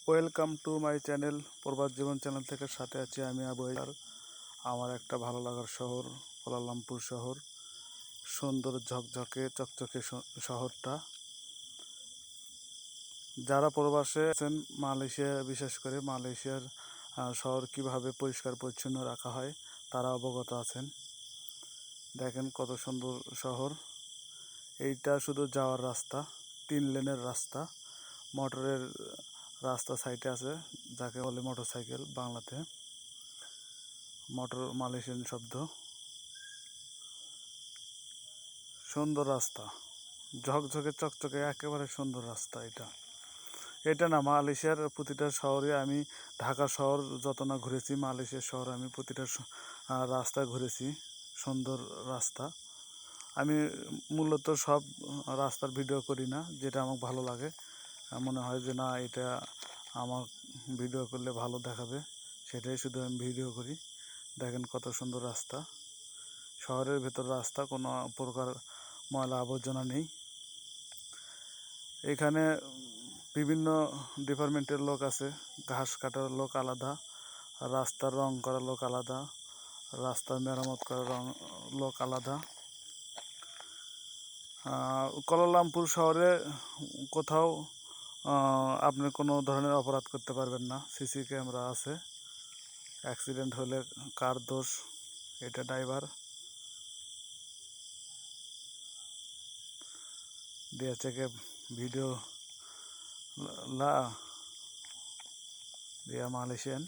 Welcome to my channel প্রবাস জীবন channel থেকে সাথে আছি আমি আবু। আমার একটা ভালো লাগার শহর কুয়ালালামপুর শহর, সুন্দর ঝকঝকে চকচকে শহরটা। যারা প্রবাসে আছেন মালয়েশিয়া, বিশেষ করে মালয়েশিয়ার শহর কিভাবে পরিষ্কার পরিচ্ছন্ন রাখা হয় তারা অবগত আছেন। দেখেন কত সুন্দর শহর। এইটা শুধু যাওয়ার রাস্তা, 3 লেনের রাস্তা, মোটরের রাস্তা সাইডে আছে, যাকে বলে মোটরসাইকেল বাংলাতে, মোটর মালয়েশিয়ান শব্দ। সুন্দর রাস্তা, ঝকঝকে চকচকে একেবারে সুন্দর রাস্তা। এটা না, মালয়েশিয়ার প্রতিটা শহরে আমি, ঢাকা শহর যত না ঘুরেছি, মালয়েশিয়ার শহর আমি প্রতিটা রাস্তায় ঘুরেছি। সুন্দর রাস্তা। আমি মূলত সব রাস্তার ভিডিও করি না, যেটা আমার ভালো লাগে, মনে হয় যে না এটা আমার ভিডিও করলে ভালো দেখাবে, সেটাই শুধু আমি ভিডিও করি। দেখেন কত সুন্দর রাস্তা, শহরের ভেতর রাস্তা, কোনো প্রকার ময়লা আবর্জনা নেই। এখানে বিভিন্ন ডিপার্টমেন্টের লোক আছে, ঘাস কাটার লোক আলাদা, রাস্তার রং করার লোক আলাদা, রাস্তা মেরামত করার লোক আলাদা। কুয়ালালামপুর শহরে কোথাও আপনি কোনো ধরনের অপরাধ করতে পারবেন না, সিসি ক্যামেরা আছে। অ্যাক্সিডেন্ট হলে কার দোষ? এটা driver dia cek video lah, dia Malaysian,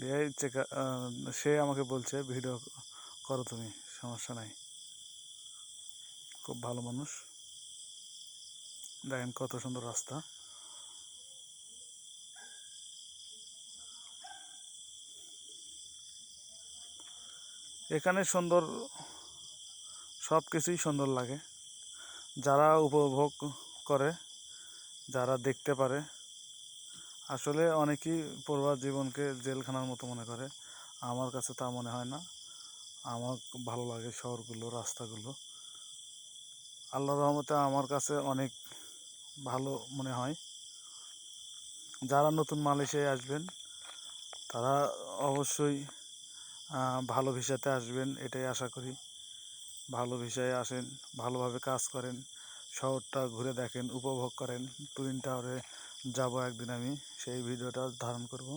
dia check, সে আমাকে বলছে ভিডিও করো তুমি, সমস্যা নাই, খুব ভালো মানুষ। দেখেন কত সুন্দর রাস্তা। এখানে সুন্দর, সব কিছুই সুন্দর লাগে। যারা উপভোগ করে, যারা দেখতে পারে, আসলে অনেকেই প্রবাস জীবনকে জেলখানার মতো মনে করে, আমার কাছে তা মনে হয় না। আমার ভালো লাগে শহরগুলো, রাস্তাগুলো, আল্লাহর রহমতে আমার কাছে অনেক ভালো মনে হয়। যারা নতুন মালয়েশিয়ায় আসবেন তারা অবশ্যই ভালো ভিসাতে আসবেন, এটাই আশা করি। ভালো ভিসায় আসেন, ভালোভাবে কাজ করেন, শহরটা ঘুরে দেখেন, উপভোগ করেন। টুইন টাওয়ারে যাব একদিন, আমি সেই ভিডিওটা ধারণ করব।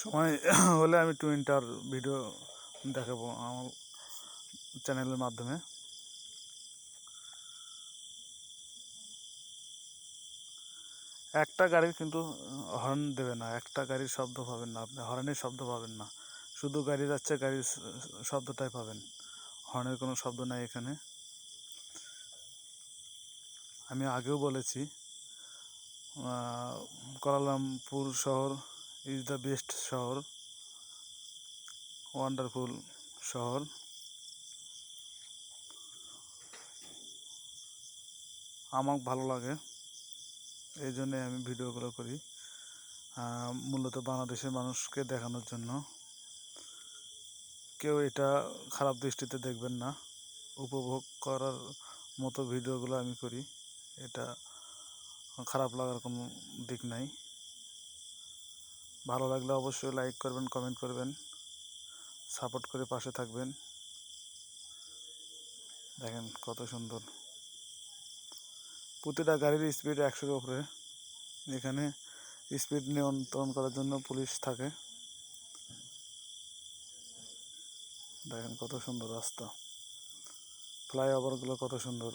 সময় হলে আমি টুইন টাওয়ার ভিডিও দেখাবো আমার চ্যানেলের মাধ্যমে। একটা গাড়ির কিন্তু হর্ন দেবে না, একটা গাড়ির শব্দ পাবেন না আপনি, হর্নের শব্দ পাবেন না, শুধু গাড়ি যাচ্ছে, গাড়ির শব্দটাই পাবেন, হর্নের কোনো শব্দ নাই এখানে। আমি আগেও বলেছি, কুয়ালালামপুর শহর ইজ দ্য বেস্ট শহর, ওয়ান্ডারফুল শহর। আমার ভালো লাগে, এই জন্যে আমি ভিডিওগুলো করি, মূলত বাংলাদেশের মানুষকে দেখানোর জন্য। কেউ এটা খারাপ দৃষ্টিতে দেখবেন না, উপভোগ করার মতো ভিডিওগুলো আমি করি, এটা খারাপ লাগার কোনো দিক নাই। ভালো লাগলে অবশ্যই লাইক করবেন, কমেন্ট করবেন, সাপোর্ট করে পাশে থাকবেন। দেখেন কত সুন্দর। প্রতিটা গাড়ির স্পিড 100-এর উপরে। এখানে স্পিড নিয়ন্ত্রণ করার জন্য পুলিশ থাকে। দেখেন কত সুন্দর রাস্তা, ফ্লাইওভারগুলো কত সুন্দর।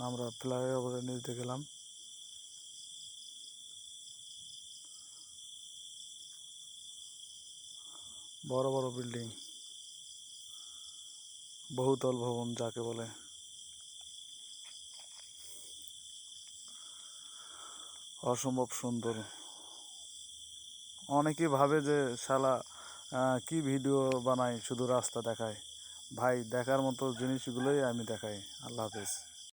আমরা ফ্লাইওভারের নিচ দিয়ে গেলাম। বড় বড় বিল্ডিং, বহুতল ভবন যাকে বলে, অসম্ভব সুন্দর। অনেকেই ভাবে যে শালা কি ভিডিও বানায়, শুধু রাস্তা দেখায়। ভাই, দেখার মতো জিনিসগুলোই আমি দেখাই। আল্লাহ হাফেজ।